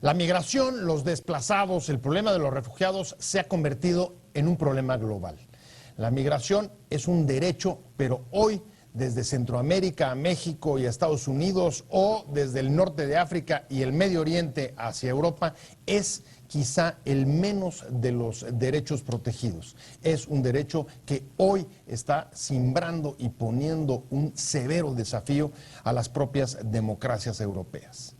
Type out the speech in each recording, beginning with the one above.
La migración, los desplazados, el problema de los refugiados se ha convertido en un problema global. La migración es un derecho, pero hoy desde Centroamérica a México y a Estados Unidos, o desde el norte de África y el Medio Oriente hacia Europa, es quizá el menos de los derechos protegidos. Es un derecho que hoy está simbrando y poniendo un severo desafío a las propias democracias europeas.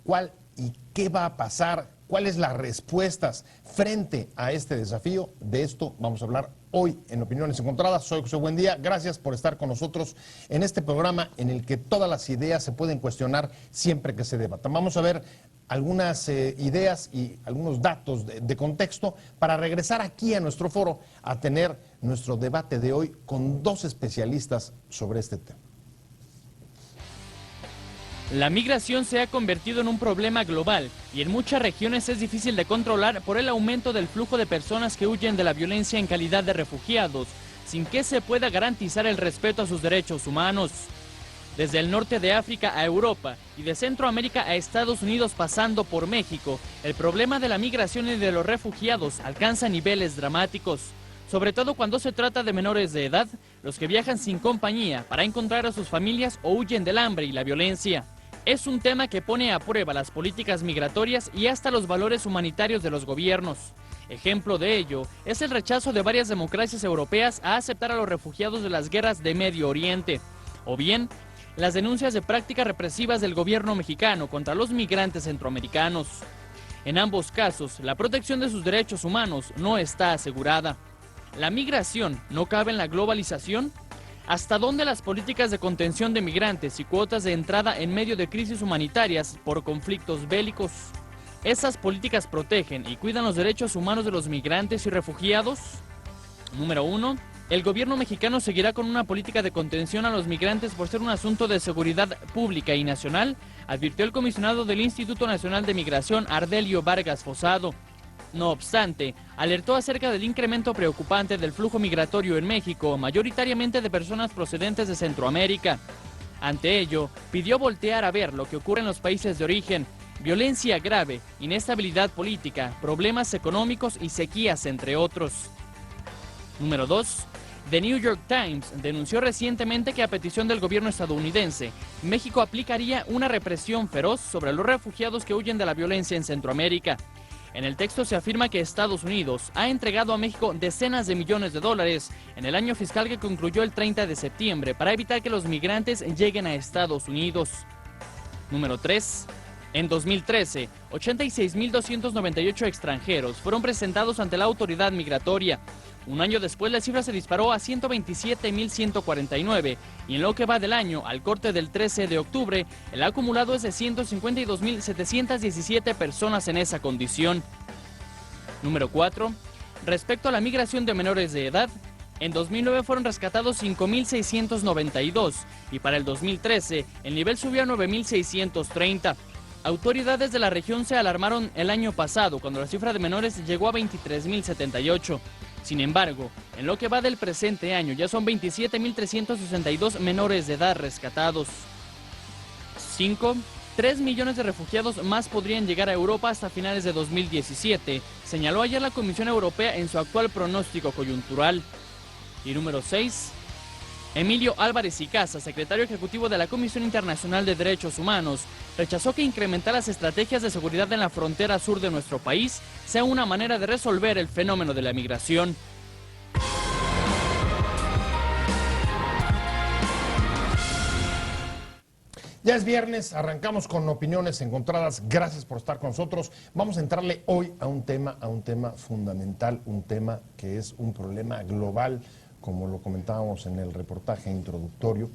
¿Cuál y qué va a pasar? ¿Cuáles las respuestas frente a este desafío? De esto vamos a hablar hoy en Opiniones Encontradas. Soy José Buendía. Gracias por estar con nosotros en este programa en el que todas las ideas se pueden cuestionar siempre que se debatan. Vamos a ver algunas ideas y algunos datos de contexto para regresar aquí a nuestro foro a tener nuestro debate de hoy con dos especialistas sobre este tema. La migración se ha convertido en un problema global y en muchas regiones es difícil de controlar por el aumento del flujo de personas que huyen de la violencia en calidad de refugiados, sin que se pueda garantizar el respeto a sus derechos humanos. Desde el norte de África a Europa y de Centroamérica a Estados Unidos pasando por México, el problema de la migración y de los refugiados alcanza niveles dramáticos, sobre todo cuando se trata de menores de edad, los que viajan sin compañía para encontrar a sus familias o huyen del hambre y la violencia. Es un tema que pone a prueba las políticas migratorias y hasta los valores humanitarios de los gobiernos. Ejemplo de ello es el rechazo de varias democracias europeas a aceptar a los refugiados de las guerras de Medio Oriente, o bien las denuncias de prácticas represivas del gobierno mexicano contra los migrantes centroamericanos. En ambos casos, la protección de sus derechos humanos no está asegurada. ¿La migración no cabe en la globalización? ¿Hasta dónde las políticas de contención de migrantes y cuotas de entrada en medio de crisis humanitarias por conflictos bélicos? ¿Esas políticas protegen y cuidan los derechos humanos de los migrantes y refugiados? Número 1. El gobierno mexicano seguirá con una política de contención a los migrantes por ser un asunto de seguridad pública y nacional, advirtió el comisionado del Instituto Nacional de Migración, Ardelio Vargas Fosado. No obstante, alertó acerca del incremento preocupante del flujo migratorio en México, mayoritariamente de personas procedentes de Centroamérica. Ante ello, pidió voltear a ver lo que ocurre en los países de origen: violencia grave, inestabilidad política, problemas económicos y sequías, entre otros. Número 2. The New York Times denunció recientemente que a petición del gobierno estadounidense, México aplicaría una represión feroz sobre los refugiados que huyen de la violencia en Centroamérica. En el texto se afirma que Estados Unidos ha entregado a México decenas de millones de dólares en el año fiscal que concluyó el 30 de septiembre para evitar que los migrantes lleguen a Estados Unidos. Número 3. En 2013, 86.298 extranjeros fueron presentados ante la autoridad migratoria. Un año después la cifra se disparó a 127.149 y en lo que va del año, al corte del 13 de octubre, el acumulado es de 152.717 personas en esa condición. Número 4. Respecto a la migración de menores de edad, en 2009 fueron rescatados 5.692 y para el 2013 el nivel subió a 9.630. Autoridades de la región se alarmaron el año pasado cuando la cifra de menores llegó a 23.078. Sin embargo, en lo que va del presente año ya son 27.362 menores de edad rescatados. 5. 3 millones de refugiados más podrían llegar a Europa hasta finales de 2017, señaló ayer la Comisión Europea en su actual pronóstico coyuntural. Y número 6. Emilio Álvarez y Casa, secretario ejecutivo de la Comisión Internacional de Derechos Humanos, rechazó que incrementar las estrategias de seguridad en la frontera sur de nuestro país sea una manera de resolver el fenómeno de la migración. Ya es viernes, arrancamos con Opiniones Encontradas. Gracias por estar con nosotros. Vamos a entrarle hoy a un tema fundamental, un tema que es un problema global, como lo comentábamos en el reportaje introductorio,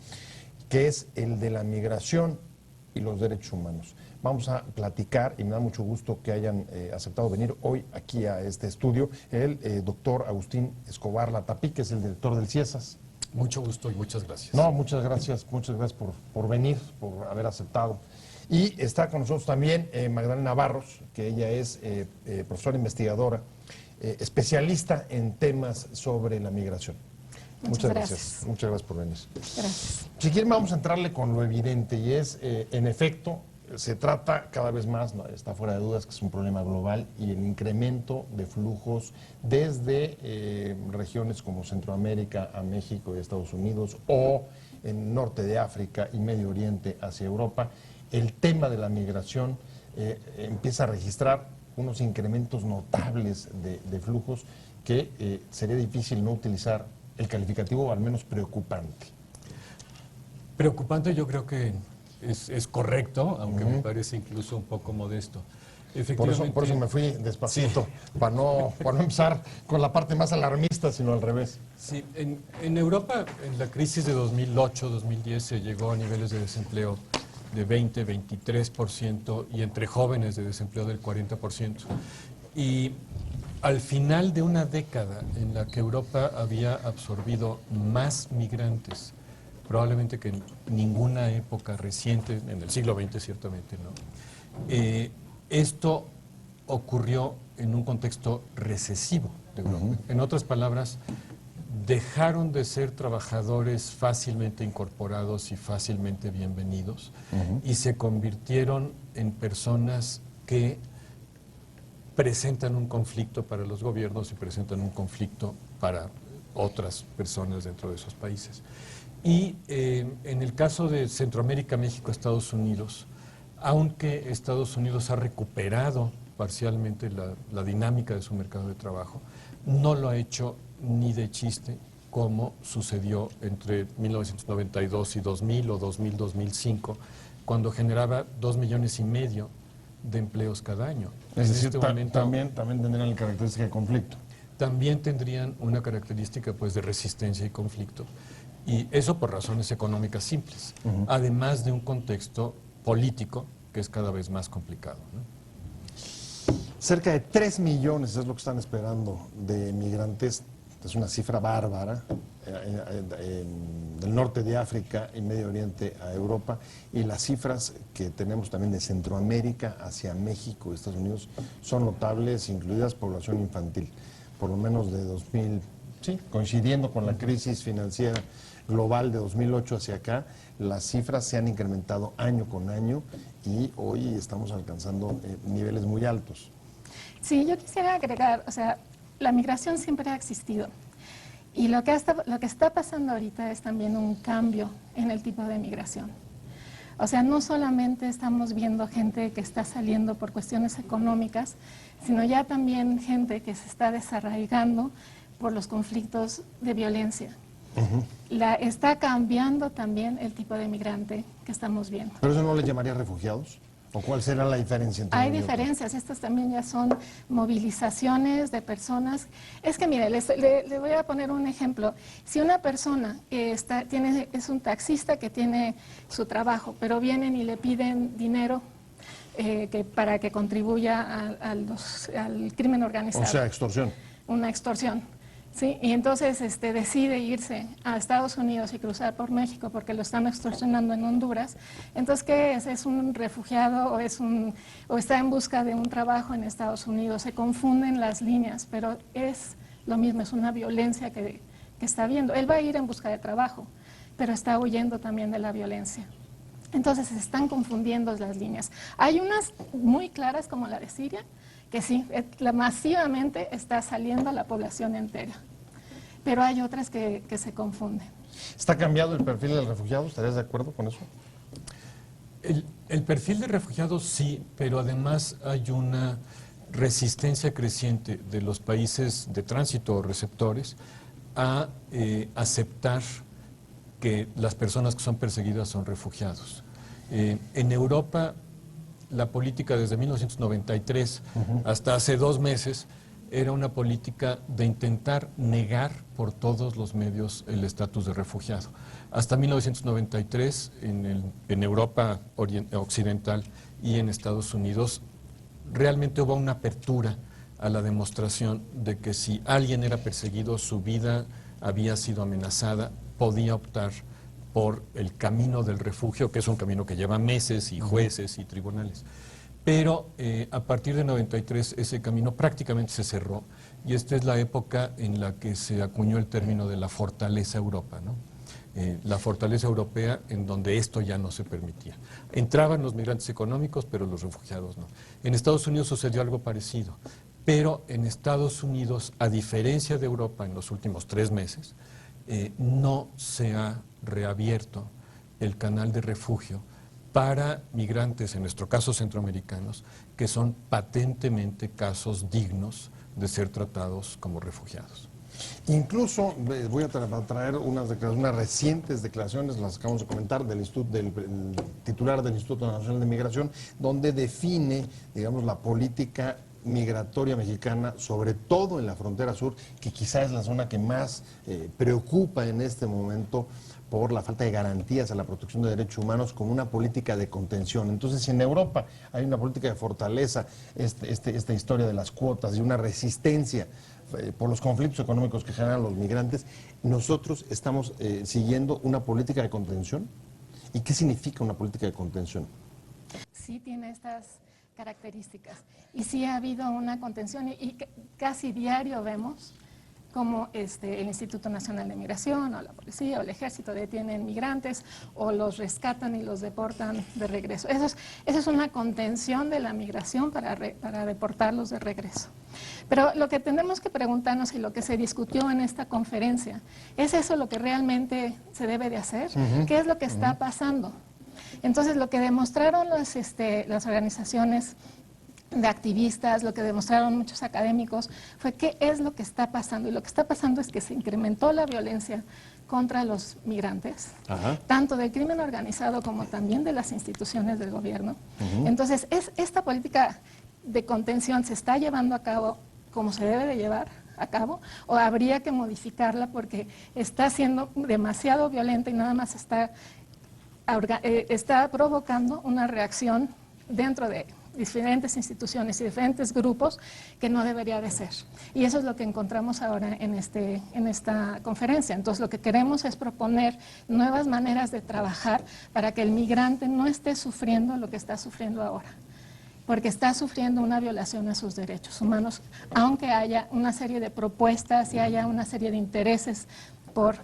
que es el de la migración y los derechos humanos. Vamos a platicar, y me da mucho gusto que hayan aceptado venir hoy aquí a este estudio, el doctor Agustín Escobar Latapí, que es el director del CIESAS. Mucho gusto y muchas gracias. No, muchas gracias por venir, por haber aceptado. Y está con nosotros también Magdalena Barros, que ella es profesora investigadora, especialista en temas sobre la migración. Muchas gracias. Muchas gracias por venir. Gracias. Si quieren, vamos a entrarle con lo evidente, y es, en efecto, se trata cada vez más, ¿no? Está fuera de dudas que es un problema global, y el incremento de flujos desde regiones como Centroamérica a México y Estados Unidos, o en norte de África y Medio Oriente hacia Europa, el tema de la migración empieza a registrar unos incrementos notables de flujos que sería difícil no utilizar el calificativo, o al menos preocupante. Preocupante, yo creo que es correcto, aunque me parece incluso un poco modesto. Por eso me fui despacito, para no empezar con la parte más alarmista, sino al revés. Sí, en Europa, en la crisis de 2008-2010 se llegó a niveles de desempleo de 20-23%, y entre jóvenes de desempleo del 40%. Y al final de una década en la que Europa había absorbido más migrantes, probablemente que en ninguna época reciente, en el siglo XX ciertamente, ¿no? Esto ocurrió en un contexto recesivo de Europa. En otras palabras, dejaron de ser trabajadores fácilmente incorporados y fácilmente bienvenidos, y se convirtieron en personas que presentan un conflicto para los gobiernos y presentan un conflicto para otras personas dentro de esos países. Y en el caso de Centroamérica, México, Estados Unidos, aunque Estados Unidos ha recuperado parcialmente la dinámica de su mercado de trabajo, no lo ha hecho ni de chiste, como sucedió entre 1992 y 2000 o 2000-2005, cuando generaba 2,5 millones de empleos cada año. Es decir, también tendrían la característica de conflicto. También tendrían una característica, pues, de resistencia y conflicto. Y eso por razones económicas simples, además de un contexto político que es cada vez más complicado, ¿no? Cerca de 3 millones es lo que están esperando de migrantes. Es una cifra bárbara, del norte de África y Medio Oriente a Europa, y las cifras que tenemos también de Centroamérica hacia México y Estados Unidos son notables, incluidas población infantil, por lo menos de 2000, sí, coincidiendo con la crisis financiera global de 2008 hacia acá, las cifras se han incrementado año con año, y hoy estamos alcanzando niveles muy altos. Sí, yo quisiera agregar, o sea, la migración siempre ha existido, y lo que está pasando ahorita es también un cambio en el tipo de migración. O sea, no solamente estamos viendo gente que está saliendo por cuestiones económicas, sino ya también gente que se está desarraigando por los conflictos de violencia. Está cambiando también el tipo de migrante que estamos viendo. ¿Pero eso no les llamaría refugiados? ¿O cuál será la diferencia entre Hay uno y otro? diferencias, estas también ya son movilizaciones de personas. Es que mire, le voy a poner un ejemplo. Si una persona es un taxista que tiene su trabajo, pero vienen y le piden dinero para que contribuya al crimen organizado. O sea, extorsión. Una extorsión. Sí, y entonces decide irse a Estados Unidos y cruzar por México porque lo están extorsionando en Honduras. Entonces, ¿qué es? ¿Es un refugiado o está en busca de un trabajo en Estados Unidos? Se confunden las líneas, pero es lo mismo, es una violencia que está viendo. Él va a ir en busca de trabajo, pero está huyendo también de la violencia. Entonces, se están confundiendo las líneas. Hay unas muy claras, como la de Siria, que sí, masivamente está saliendo a la población entera, pero hay otras que se confunden. ¿Está cambiado el perfil del refugiado? ¿Estarías de acuerdo con eso? El perfil de refugiados sí, pero además hay una resistencia creciente de los países de tránsito o receptores a aceptar que las personas que son perseguidas son refugiados. En Europa, la política desde 1993 hasta hace 2 meses era una política de intentar negar por todos los medios el estatus de refugiado. Hasta 1993 en Europa occidental y en Estados Unidos realmente hubo una apertura a la demostración de que si alguien era perseguido, su vida había sido amenazada, podía optar por el camino del refugio, que es un camino que lleva meses y jueces y tribunales. Pero a partir de 93 ese camino prácticamente se cerró, y esta es la época en la que se acuñó el término de la fortaleza Europa, ¿no? la fortaleza europea, en donde esto ya no se permitía. Entraban los migrantes económicos, pero los refugiados no. En Estados Unidos sucedió algo parecido, pero en Estados Unidos, a diferencia de Europa en los últimos 3 meses, no se ha reabierto el canal de refugio para migrantes, en nuestro caso centroamericanos, que son patentemente casos dignos de ser tratados como refugiados. Incluso voy a traer unas recientes declaraciones, las acabamos de comentar, del titular del Instituto Nacional de Migración, donde define, digamos, la política migratoria mexicana, sobre todo en la frontera sur, que quizá es la zona que más preocupa en este momento por la falta de garantías a la protección de derechos humanos, como una política de contención. Entonces, si en Europa hay una política de fortaleza, esta historia de las cuotas y una resistencia por los conflictos económicos que generan los migrantes, nosotros estamos siguiendo una política de contención. ¿Y qué significa una política de contención? Sí tiene estas características y sí ha habido una contención y casi diario vemos como el Instituto Nacional de Migración o la policía o el ejército detienen migrantes o los rescatan y los deportan de regreso. Eso es una contención de la migración para deportarlos de regreso. Pero lo que tenemos que preguntarnos y lo que se discutió en esta conferencia, ¿es eso lo que realmente se debe de hacer? ¿Qué es lo que está pasando? Entonces, lo que demostraron las organizaciones de activistas, lo que demostraron muchos académicos, fue qué es lo que está pasando. Y lo que está pasando es que se incrementó la violencia contra los migrantes, tanto del crimen organizado como también de las instituciones del gobierno. Entonces, esta política de contención se está llevando a cabo como se debe de llevar a cabo, o habría que modificarla porque está siendo demasiado violenta y nada más está provocando una reacción dentro de diferentes instituciones y diferentes grupos que no debería de ser. Y eso es lo que encontramos ahora en esta conferencia. Entonces, lo que queremos es proponer nuevas maneras de trabajar para que el migrante no esté sufriendo lo que está sufriendo ahora, porque está sufriendo una violación a sus derechos humanos, aunque haya una serie de propuestas y haya una serie de intereses por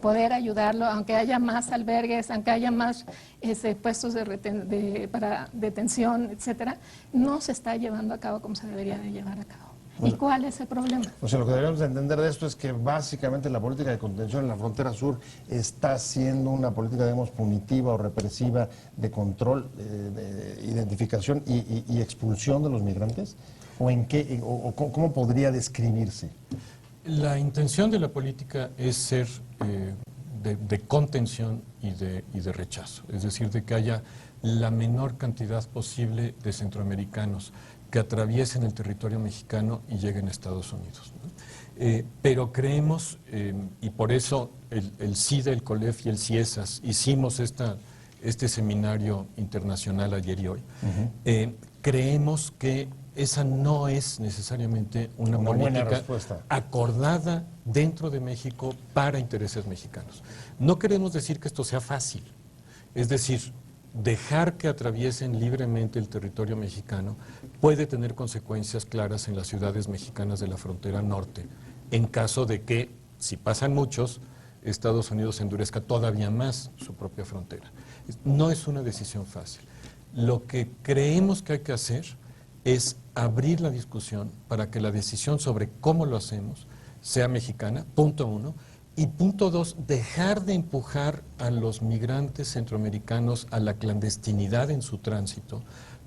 poder ayudarlo, aunque haya más albergues, aunque haya más puestos para detención, etcétera, no se está llevando a cabo como se debería de llevar a cabo. Bueno, ¿y cuál es el problema? O sea, lo que deberíamos entender de esto es que básicamente la política de contención en la frontera sur está siendo una política, digamos, punitiva o represiva de control, de identificación y expulsión de los migrantes, o en qué, o cómo podría describirse. La intención de la política es ser de contención y de rechazo, es decir, de que haya la menor cantidad posible de centroamericanos que atraviesen el territorio mexicano y lleguen a Estados Unidos, ¿no? Pero creemos, y por eso el CIDE, el COLEF y el CIESAS hicimos este seminario internacional ayer y hoy, creemos que esa no es necesariamente una política acordada dentro de México para intereses mexicanos. No queremos decir que esto sea fácil, es decir, dejar que atraviesen libremente el territorio mexicano puede tener consecuencias claras en las ciudades mexicanas de la frontera norte, en caso de que, si pasan muchos, Estados Unidos endurezca todavía más su propia frontera. No es una decisión fácil. Lo que creemos que hay que hacer es abrir la discusión para que la decisión sobre cómo lo hacemos sea mexicana, punto 1, y punto 2, dejar de empujar a los migrantes centroamericanos a la clandestinidad en su tránsito,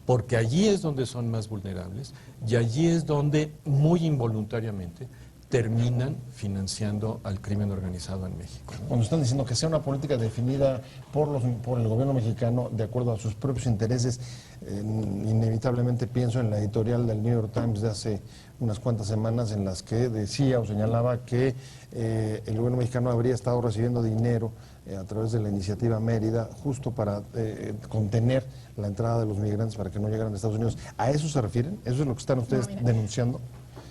porque allí es donde son más vulnerables y allí es donde muy involuntariamente terminan financiando al crimen organizado en México, ¿no? Cuando están diciendo que sea una política definida por el gobierno mexicano de acuerdo a sus propios intereses, inevitablemente pienso en la editorial del New York Times de hace unas cuantas semanas en las que decía o señalaba que el gobierno mexicano habría estado recibiendo dinero a través de la iniciativa Mérida justo para contener la entrada de los migrantes para que no llegaran a Estados Unidos. ¿A eso se refieren? ¿Eso es lo que están ustedes denunciando?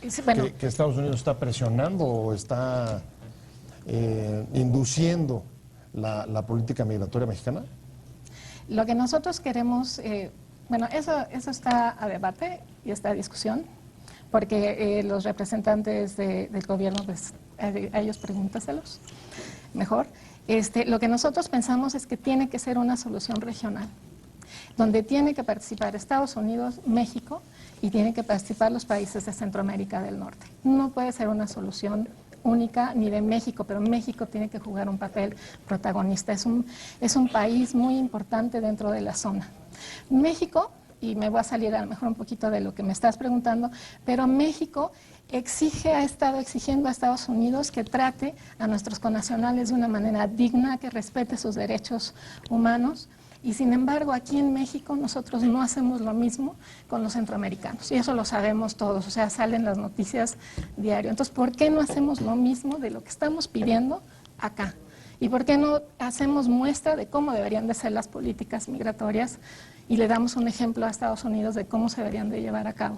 Sí, bueno, que Estados Unidos está presionando o está induciendo la política migratoria mexicana? Lo que nosotros queremos, bueno, eso está a debate y está a discusión, porque los representantes del gobierno, pues, a ellos pregúntaselos. mejor. Lo que nosotros pensamos es que tiene que ser una solución regional, donde tiene que participar Estados Unidos, México, y tienen que participar los países de Centroamérica del Norte. No puede ser una solución única ni de México, pero México tiene que jugar un papel protagonista. Es un país muy importante dentro de la zona. México, y me voy a salir a lo mejor un poquito de lo que me estás preguntando, pero México ha estado exigiendo a Estados Unidos que trate a nuestros connacionales de una manera digna, que respete sus derechos humanos. Y sin embargo, aquí en México nosotros no hacemos lo mismo con los centroamericanos. Y eso lo sabemos todos, o sea, salen las noticias diario. Entonces, ¿por qué no hacemos lo mismo de lo que estamos pidiendo acá? ¿Y por qué no hacemos muestra de cómo deberían de ser las políticas migratorias y le damos un ejemplo a Estados Unidos de cómo se deberían de llevar a cabo?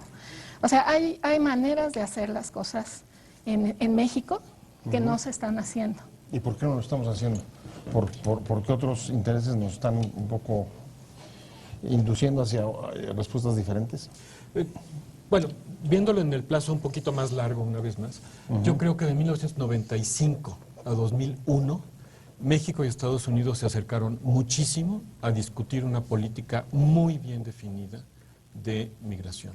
O sea, hay maneras de hacer las cosas en México que no se están haciendo. ¿Y por qué no lo estamos haciendo? ¿Por qué otros intereses nos están un poco induciendo hacia respuestas diferentes? Bueno, viéndolo en el plazo un poquito más largo, una vez más, yo creo que de 1995 a 2001, México y Estados Unidos se acercaron muchísimo a discutir una política muy bien definida de migración.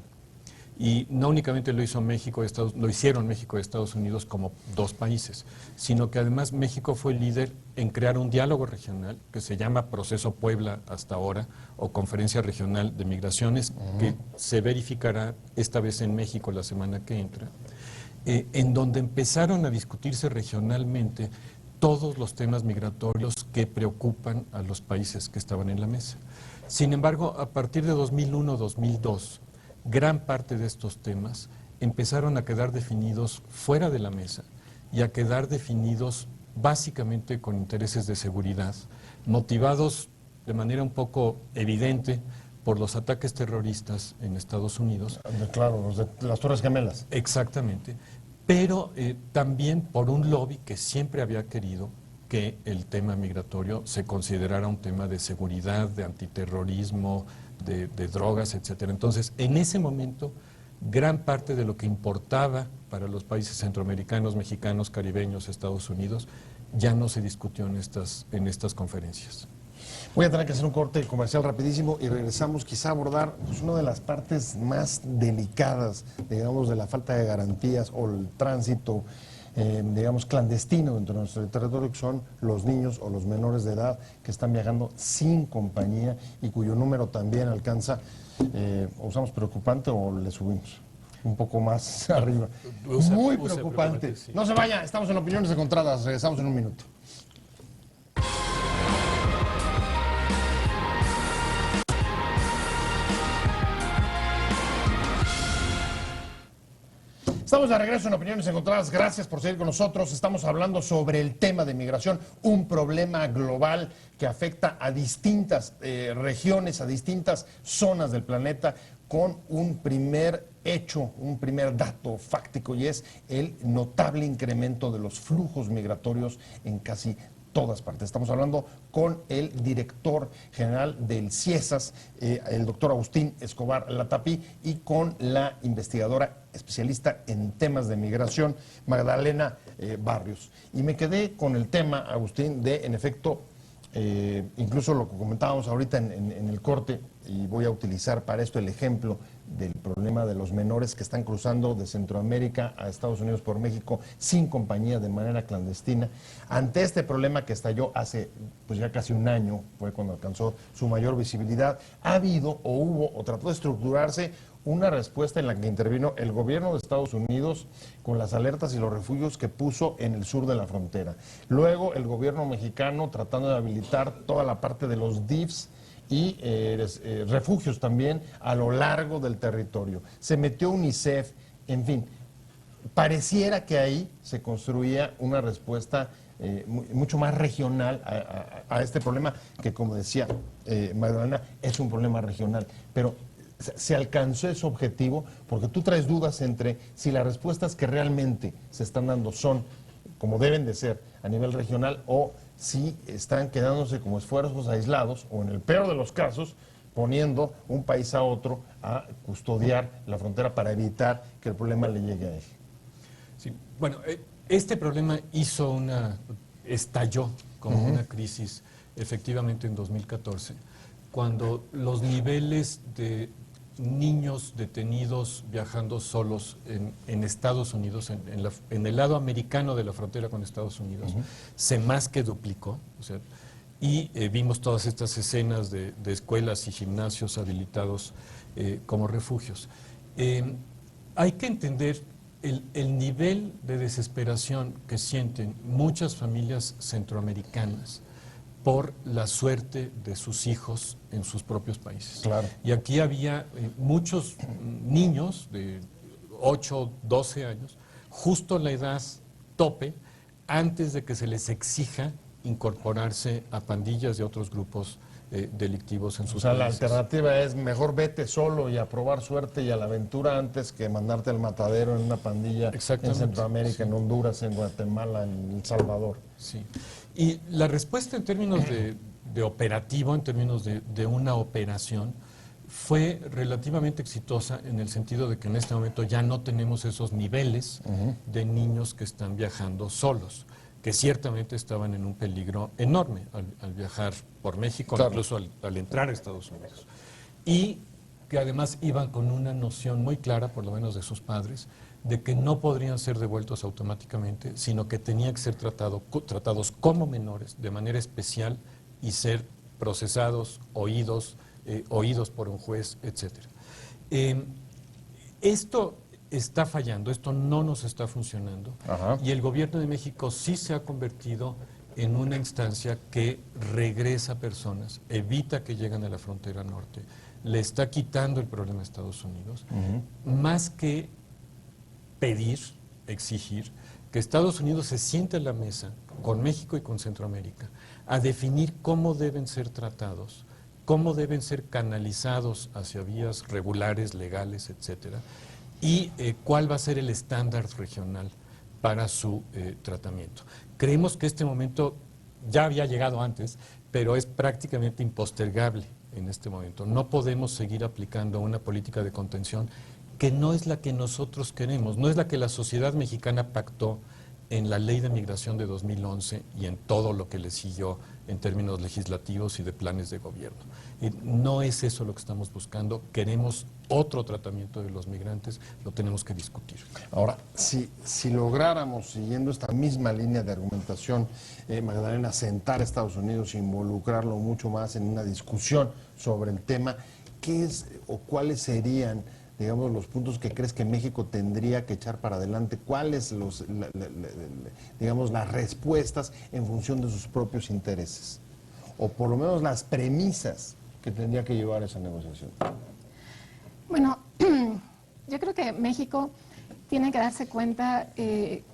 Y no únicamente lo hicieron México y Estados Unidos como dos países, sino que además México fue líder en crear un diálogo regional que se llama Proceso Puebla hasta ahora, o Conferencia Regional de Migraciones, que se verificará esta vez en México la semana que entra, en donde empezaron a discutirse regionalmente todos los temas migratorios que preocupan a los países que estaban en la mesa. Sin embargo, a partir de 2001-2002, gran parte de estos temas empezaron a quedar definidos fuera de la mesa y a quedar definidos básicamente con intereses de seguridad, motivados de manera un poco evidente por los ataques terroristas en Estados Unidos. Claro, los de las Torres Gemelas. Exactamente, pero también por un lobby que siempre había querido que el tema migratorio se considerara un tema de seguridad, de antiterrorismo, de drogas, etcétera. Entonces, en ese momento, gran parte de lo que importaba para los países centroamericanos, mexicanos, caribeños, Estados Unidos, ya no se discutió en estas conferencias. Voy a tener que hacer un corte comercial rapidísimo y regresamos quizá a abordar pues, una de las partes más delicadas, digamos, de la falta de garantías o el tránsito digamos, clandestino dentro de nuestro territorio, que son los niños o los menores de edad que están viajando sin compañía y cuyo número también alcanza, o usamos preocupante o le subimos un poco más arriba. Muy preocupante. Sí. No se vaya, estamos en Opiniones Encontradas, regresamos en un minuto. Estamos de regreso en Opiniones Encontradas. Gracias por seguir con nosotros. Estamos hablando sobre el tema de migración, un problema global que afecta a distintas regiones, a distintas zonas del planeta, con un primer hecho, un primer dato fáctico, y es el notable incremento de los flujos migratorios en casi todas partes. Estamos hablando con el director general del CIESAS, el doctor Agustín Escobar Latapí, y con la investigadora especialista en temas de migración, Magdalena Barrios. Y me quedé con el tema, Agustín, de, en efecto, incluso lo que comentábamos ahorita en el corte, y voy a utilizar para esto el ejemplo del problema de los menores que están cruzando de Centroamérica a Estados Unidos por México sin compañía, de manera clandestina. Ante este problema que estalló hace pues ya casi un año, fue cuando alcanzó su mayor visibilidad, ha habido o hubo o trató de estructurarse una respuesta en la que intervino el gobierno de Estados Unidos con las alertas y los refugios que puso en el sur de la frontera. Luego el gobierno mexicano tratando de habilitar toda la parte de los DIFs y refugios también a lo largo del territorio. Se metió UNICEF, en fin, pareciera que ahí se construía una respuesta mucho más regional a este problema que, como decía Magdalena, es un problema regional, pero se alcanzó ese objetivo, porque tú traes dudas entre si las respuestas que realmente se están dando son como deben de ser a nivel regional, o si están quedándose como esfuerzos aislados, o en el peor de los casos, poniendo un país a otro a custodiar la frontera para evitar que el problema le llegue a él. Sí, bueno, este problema hizo estalló como una crisis efectivamente en 2014, cuando los niveles de niños detenidos viajando solos en Estados Unidos, en el lado americano de la frontera con Estados Unidos, se más que duplicó. O sea, y vimos todas estas escenas de escuelas y gimnasios habilitados como refugios. Hay que entender el nivel de desesperación que sienten muchas familias centroamericanas por la suerte de sus hijos en sus propios países. Claro. Y aquí había muchos niños de 8, 12 años, justo la edad tope, antes de que se les exija incorporarse a pandillas de otros grupos delictivos en sus O sea, la países. alternativa es mejor vete solo y a probar suerte y a la aventura antes que mandarte al matadero en una pandilla en Exactamente, Centroamérica, sí. en Honduras, en Guatemala, en El Salvador. Sí. Y la respuesta en términos de operativo, en términos de una operación, fue relativamente exitosa en el sentido de que en este momento ya no tenemos esos niveles de niños que están viajando solos, que ciertamente estaban en un peligro enorme al viajar por México, Claro. incluso al entrar a Estados Unidos. Y que además iban con una noción muy clara, por lo menos de sus padres, de que no podrían ser devueltos automáticamente, sino que tenían que ser tratados como menores de manera especial y ser procesados, oídos por un juez, etc. Esto está fallando, esto no nos está funcionando. Ajá. Y el gobierno de México sí se ha convertido en una instancia que regresa personas, evita que lleguen a la frontera norte, le está quitando el problema a Estados Unidos, más que pedir, exigir, que Estados Unidos se siente en la mesa con México y con Centroamérica a definir cómo deben ser tratados, cómo deben ser canalizados hacia vías regulares, legales, etcétera, y cuál va a ser el estándar regional para su tratamiento. Creemos que este momento ya había llegado antes, pero es prácticamente impostergable en este momento. No podemos seguir aplicando una política de contención que no es la que nosotros queremos, no es la que la sociedad mexicana pactó en la Ley de Migración de 2011 y en todo lo que le siguió en términos legislativos y de planes de gobierno. Y no es eso lo que estamos buscando, queremos otro tratamiento de los migrantes, lo tenemos que discutir. Ahora, si lográramos, siguiendo esta misma línea de argumentación, Magdalena, sentar a Estados Unidos e involucrarlo mucho más en una discusión sobre el tema, ¿qué es o cuáles serían, digamos, los puntos que crees que México tendría que echar para adelante? ¿Cuáles digamos, las respuestas en función de sus propios intereses? O por lo menos las premisas que tendría que llevar esa negociación. Bueno, yo creo que México tiene que darse cuenta que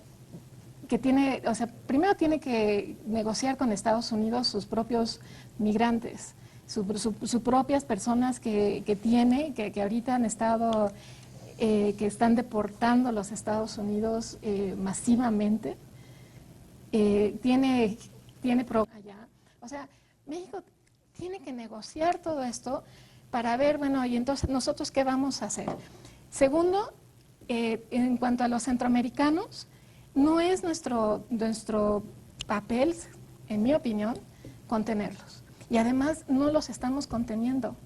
tiene, o sea, primero tiene que negociar con Estados Unidos sus propios migrantes, sus propias personas que tiene, que ahorita han estado, que están deportando a los Estados Unidos masivamente. Tiene allá. O sea, México tiene que negociar todo esto para ver, bueno, y entonces nosotros qué vamos a hacer. Segundo, en cuanto a los centroamericanos, no es nuestro papel, en mi opinión, contenerlos. Y además no los estamos conteniendo.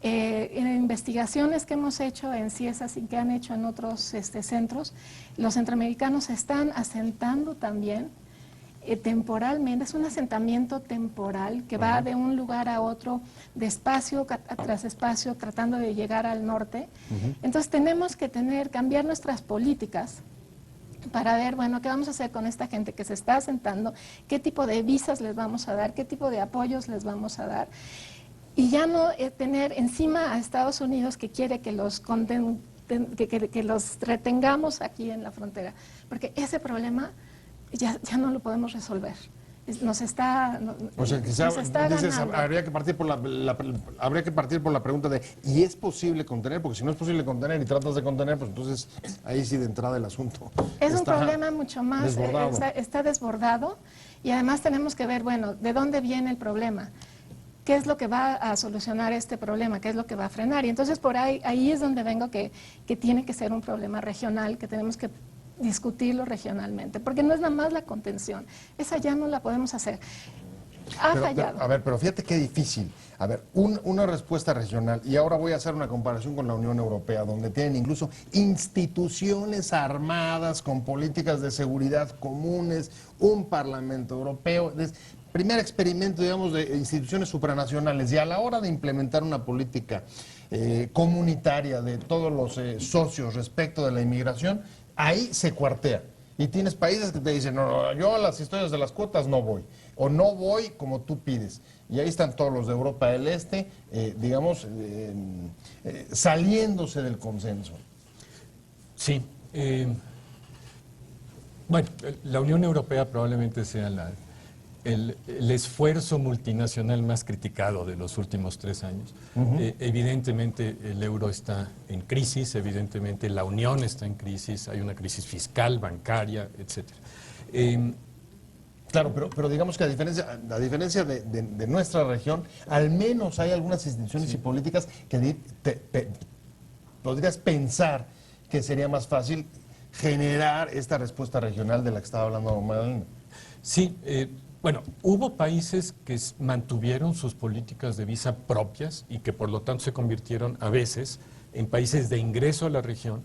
En investigaciones que hemos hecho en CIESAS y que han hecho en otros centros, los centroamericanos se están asentando también temporalmente. Es un asentamiento temporal que va de un lugar a otro, de espacio tras espacio, tratando de llegar al norte. Entonces tenemos que cambiar nuestras políticas para ver, bueno, qué vamos a hacer con esta gente que se está asentando, qué tipo de visas les vamos a dar, qué tipo de apoyos les vamos a dar. Y ya no tener encima a Estados Unidos que quiere que los que los retengamos aquí en la frontera, porque ese problema ya no lo podemos resolver. Nos está, O sea, quizá, nos está dices, ganando. habría que partir por la pregunta de, ¿y es posible contener? Porque si no es posible contener y tratas de contener, pues entonces ahí sí de entrada el asunto Es un está problema mucho más, desbordado. está desbordado, y además tenemos que ver, bueno, ¿de dónde viene el problema? ¿Qué es lo que va a solucionar este problema? ¿Qué es lo que va a frenar? Y entonces por ahí es donde vengo que tiene que ser un problema regional, que tenemos que discutirlo regionalmente, porque no es nada más la contención, esa ya no la podemos hacer. Ha fallado. A ver, pero fíjate qué difícil. A ver, una respuesta regional, y ahora voy a hacer una comparación con la Unión Europea, donde tienen incluso instituciones armadas con políticas de seguridad comunes, un Parlamento Europeo. Primer experimento, digamos, de instituciones supranacionales, y a la hora de implementar una política comunitaria de todos los socios respecto de la inmigración, ahí se cuartea. Y tienes países que te dicen, no, yo a las historias de las cuotas no voy, o no voy como tú pides. Y ahí están todos los de Europa del Este, digamos, saliéndose del consenso. Sí. Bueno, la Unión Europea probablemente sea el esfuerzo multinacional más criticado de los últimos 3 años. Evidentemente el euro está en crisis, evidentemente la Unión está en crisis, hay una crisis fiscal, bancaria, etc. Claro, pero digamos que a diferencia de nuestra región, al menos hay algunas instituciones y políticas que podrías pensar que sería más fácil generar esta respuesta regional de la que estaba hablando Magdalena. Sí, bueno, hubo países que mantuvieron sus políticas de visa propias y que por lo tanto se convirtieron a veces en países de ingreso a la región,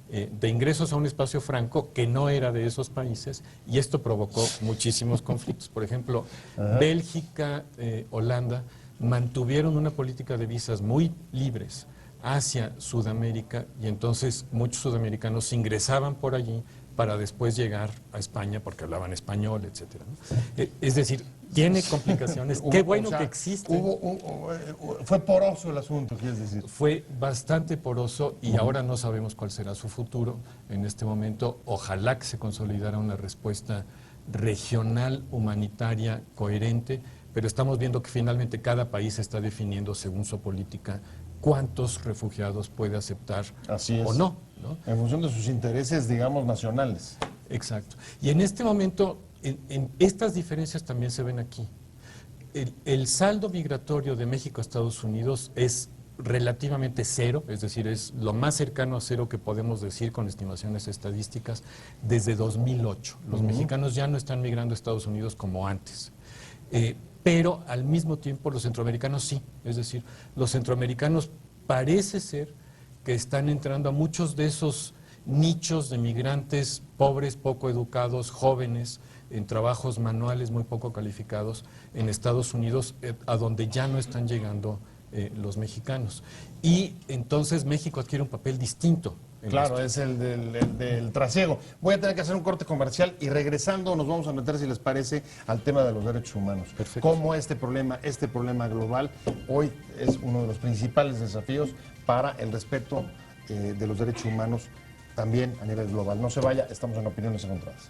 de ingresos a un espacio franco que no era de esos países, y esto provocó muchísimos conflictos. Por ejemplo, Bélgica, Holanda mantuvieron una política de visas muy libres hacia Sudamérica, y entonces muchos sudamericanos ingresaban por allí para después llegar a España porque hablaban español, etcétera, ¿no? Es decir, tiene complicaciones. Qué bueno que existe. Fue poroso el asunto, quieres decir. Fue bastante poroso y ahora no sabemos cuál será su futuro. En este momento, ojalá que se consolidara una respuesta regional, humanitaria, coherente, pero estamos viendo que finalmente cada país está definiendo según su política cuántos refugiados puede aceptar o no, ¿no? En función de sus intereses, digamos, nacionales. Exacto. Y en este momento, en estas diferencias también se ven aquí. El saldo migratorio de México a Estados Unidos es relativamente cero, es decir, es lo más cercano a cero que podemos decir con estimaciones estadísticas desde 2008. Los mexicanos ya no están migrando a Estados Unidos como antes. Pero al mismo tiempo los centroamericanos sí, es decir, los centroamericanos parece ser que están entrando a muchos de esos nichos de migrantes pobres, poco educados, jóvenes, en trabajos manuales muy poco calificados en Estados Unidos, a donde ya no están llegando los mexicanos. Y entonces México adquiere un papel distinto. Claro, es el del trasiego. Voy a tener que hacer un corte comercial y regresando nos vamos a meter, si les parece, al tema de los derechos humanos. Perfecto. Cómo este problema global hoy es uno de los principales desafíos para el respeto de los derechos humanos también a nivel global. No se vaya, estamos en Opiniones Encontradas.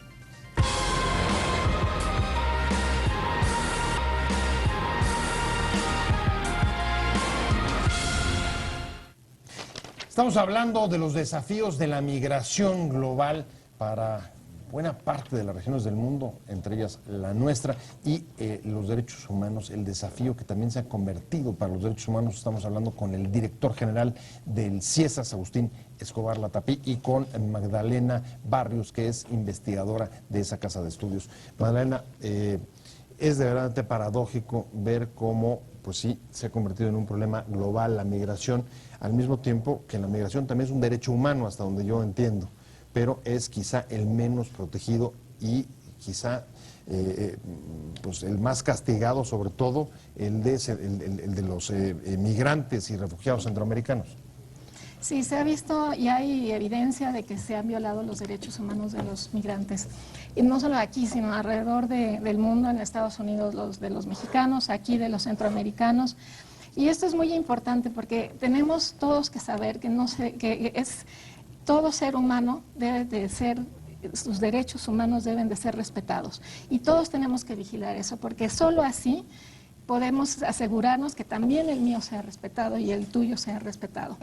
Estamos hablando de los desafíos de la migración global para buena parte de las regiones del mundo, entre ellas la nuestra, y los derechos humanos, el desafío que también se ha convertido para los derechos humanos. Estamos hablando con el director general del CIESAS, Agustín Escobar Latapí, y con Magdalena Barrios, que es investigadora de esa casa de estudios. Magdalena, es de verdad paradójico ver cómo, pues sí, se ha convertido en un problema global la migración, al mismo tiempo que la migración también es un derecho humano, hasta donde yo entiendo, pero es quizá el menos protegido y quizá pues el más castigado, sobre todo el de los migrantes y refugiados centroamericanos. Sí, se ha visto y hay evidencia de que se han violado los derechos humanos de los migrantes. Y no solo aquí, sino alrededor del mundo, en Estados Unidos, los de los mexicanos, aquí de los centroamericanos. Y esto es muy importante porque tenemos todos que saber que todo ser humano debe de ser, sus derechos humanos deben de ser respetados. Y todos tenemos que vigilar eso, porque solo así podemos asegurarnos que también el mío sea respetado y el tuyo sea respetado.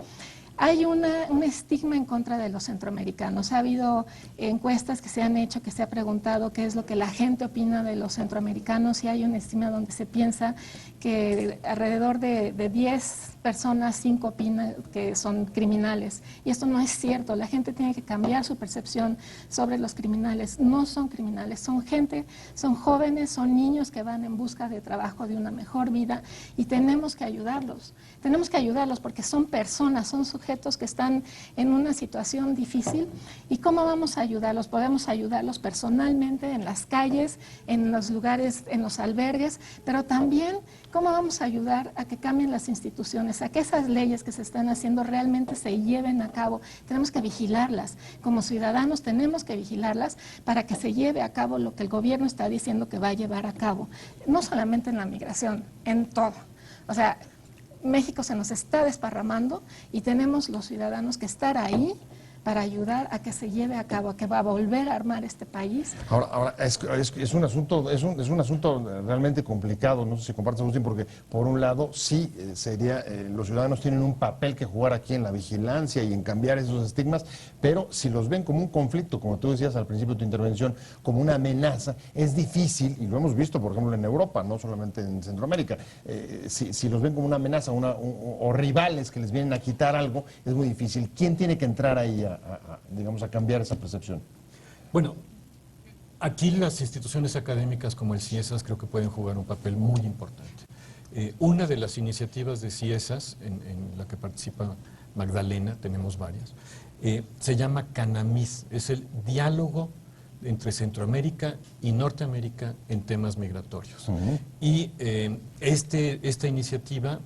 Hay un estigma en contra de los centroamericanos. Ha habido encuestas que se han hecho, que se ha preguntado qué es lo que la gente opina de los centroamericanos, y hay un estigma donde se piensa que alrededor de 10 personas, 5 opinan que son criminales. Y esto no es cierto. La gente tiene que cambiar su percepción sobre los criminales. No son criminales, son gente, son jóvenes, son niños que van en busca de trabajo, de una mejor vida, y tenemos que ayudarlos. Tenemos que ayudarlos porque son personas, son sujetos que están en una situación difícil. ¿Y cómo vamos a ayudarlos? Podemos ayudarlos personalmente en las calles, en los lugares, en los albergues, pero también cómo vamos a ayudar a que cambien las instituciones, a que esas leyes que se están haciendo realmente se lleven a cabo. Tenemos que vigilarlas. Como ciudadanos tenemos que vigilarlas para que se lleve a cabo lo que el gobierno está diciendo que va a llevar a cabo. No solamente en la migración, en todo. O sea, México se nos está desparramando y tenemos los ciudadanos que estar ahí para ayudar a que se lleve a cabo, a que va a volver a armar este país. Ahora es un asunto, es un asunto realmente complicado, no sé si compartes, Agustín, porque por un lado sí sería, los ciudadanos tienen un papel que jugar aquí en la vigilancia y en cambiar esos estigmas, pero si los ven como un conflicto, como tú decías al principio de tu intervención, como una amenaza, es difícil, y lo hemos visto, por ejemplo, en Europa, no solamente en Centroamérica, si los ven como una amenaza o rivales que les vienen a quitar algo, es muy difícil. ¿Quién tiene que entrar ahí digamos, a cambiar esa percepción? Bueno, aquí las instituciones académicas como el CIESAS creo que pueden jugar un papel muy importante. Una de las iniciativas de CIESAS, en la que participa Magdalena, tenemos varias, se llama CANAMIS, es el diálogo entre Centroamérica y Norteamérica en temas migratorios. Y esta iniciativa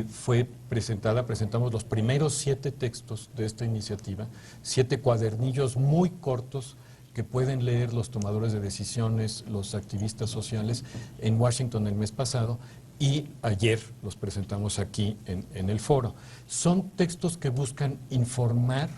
fue presentamos los primeros 7 textos de esta iniciativa, 7 cuadernillos muy cortos que pueden leer los tomadores de decisiones, los activistas sociales en Washington el mes pasado, y ayer los presentamos aquí en el foro. Son textos que buscan informar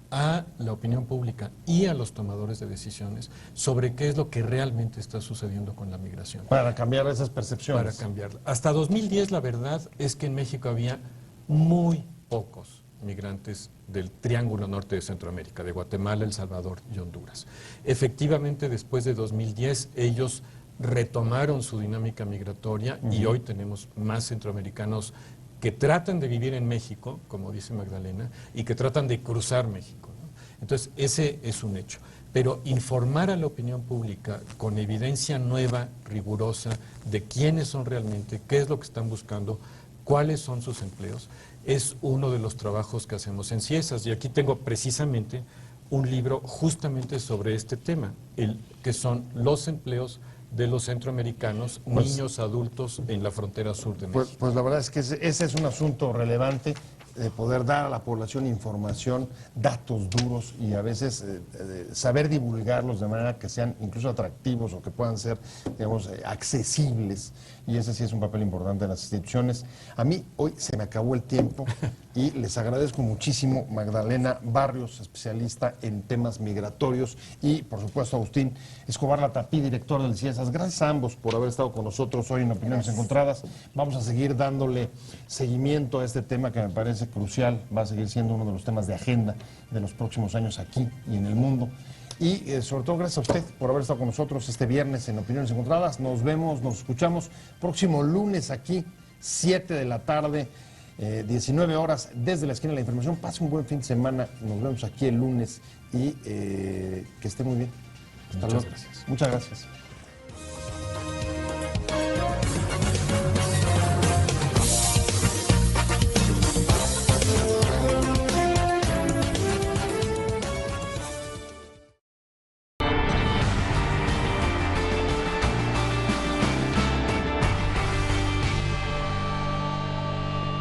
a la opinión pública y a los tomadores de decisiones sobre qué es lo que realmente está sucediendo con la migración. Para cambiar esas percepciones. Para cambiarla. Hasta 2010 la verdad es que en México había muy pocos migrantes del Triángulo Norte de Centroamérica, de Guatemala, El Salvador y Honduras. Efectivamente, después de 2010 ellos retomaron su dinámica migratoria y hoy tenemos más centroamericanos que tratan de vivir en México, como dice Magdalena, y que tratan de cruzar México, ¿no? Entonces, ese es un hecho. Pero informar a la opinión pública con evidencia nueva, rigurosa, de quiénes son realmente, qué es lo que están buscando, cuáles son sus empleos, es uno de los trabajos que hacemos en CIESAS. Y aquí tengo precisamente un libro justamente sobre este tema, que son los empleos de los centroamericanos, niños, adultos en la frontera sur de México. Pues la verdad es que ese es un asunto relevante, de poder dar a la población información, datos duros y a veces saber divulgarlos de manera que sean incluso atractivos o que puedan ser, digamos, accesibles. Y ese sí es un papel importante en las instituciones. A mí hoy se me acabó el tiempo y les agradezco muchísimo, Magdalena Barrios, especialista en temas migratorios, y por supuesto Agustín Escobar Latapí, director del CIESAS. Gracias a ambos por haber estado con nosotros hoy en Opiniones Encontradas. Vamos a seguir dándole seguimiento a este tema que me parece crucial, va a seguir siendo uno de los temas de agenda de los próximos años aquí y en el mundo. Y sobre todo gracias a usted por haber estado con nosotros este viernes en Opiniones Encontradas. Nos vemos, nos escuchamos próximo lunes aquí, 7 de la tarde, 19 horas, desde la esquina de la información. Pase un buen fin de semana, nos vemos aquí el lunes y que esté muy bien. Hasta luego. Muchas gracias. Muchas gracias.